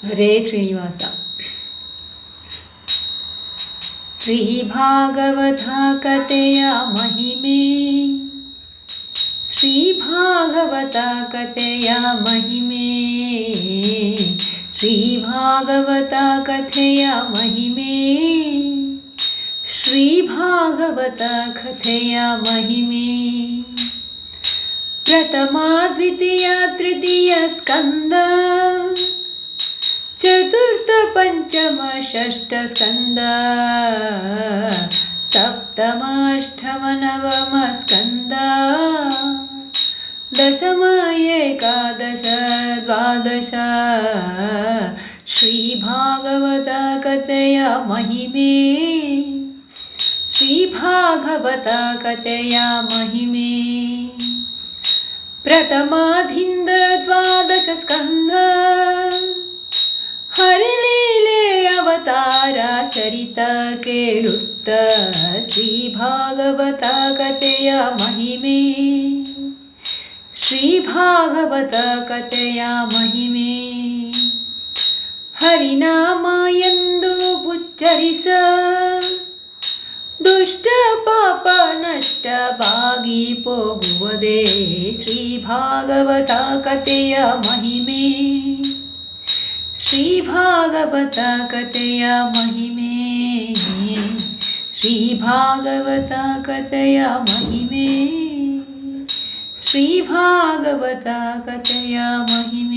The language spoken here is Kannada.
ಹರೇ ಶ್ರೀನಿವಾಸ. ಶ್ರೀಭಾಗವತ ಕಥೆಯ ಮಹಿಮೆ, ಶ್ರೀಭಾಗವತ ಕಥೆಯ ಮಹಿಮೆ, ಶ್ರೀಭಾಗವತ ಕಥೆಯ ಮಹಿಮೆ, ಶ್ರೀಭಾಗವತ ಕಥೆಯ ಮಹಿಮೆ. ಪ್ರಥಮ ದ್ವಿತೀಯ ತೃತೀಯ ಸ್ಕಂದ, ಚತುರ್ಥ ಪಂಚಮ ಷಷ್ಠ ಸ್ಕಂದ, ಸಪ್ತಮ ಅಷ್ಟಮ ನವಮ ಸ್ಕಂದ, ದಶಮ ಏಕಾದಶ ದ್ವಾದಶ. ಶ್ರೀಭಾಗವತ ಕಥೆಯ ಮಹಿಮೆ, ಶ್ರೀಭಾಗವತ ಕಥೆಯ ಮಹಿಮೆ. ಪ್ರಥಮದಿಂದ ದ್ವಾದಶ ಸ್ಕಂದ, ಹರಿಲೀಲೆ ಅವತಾರ ಚರಿತ ಕೇಳುತ್ತ ಶ್ರೀಭಾಗವತ ಕಥೆಯ ಮಹಿಮೆ, ಶ್ರೀಭಾಗವತ ಕಥೆಯ ಮಹಿಮೆ. ಹರಿನಾಮ ಎಂದು ಉಚ್ಚರಿಸ ದುಷ್ಟ ಪಾಪ ನಷ್ಟವಾಗಿ ಹೋಗುವುದೇ ಶ್ರೀಭಾಗವತ ಕಥೆಯ ಮಹಿಮೆ, ಶ್ರೀಭಾಗವತ ಕಥೆಯ ಮಹಿಮೆ, ಶ್ರೀಭಾಗವತ ಕಥೆಯ ಮಹಿಮೆ, ಶ್ರೀಭಾಗವತ ಕಥೆಯ ಮಹಿಮೆ.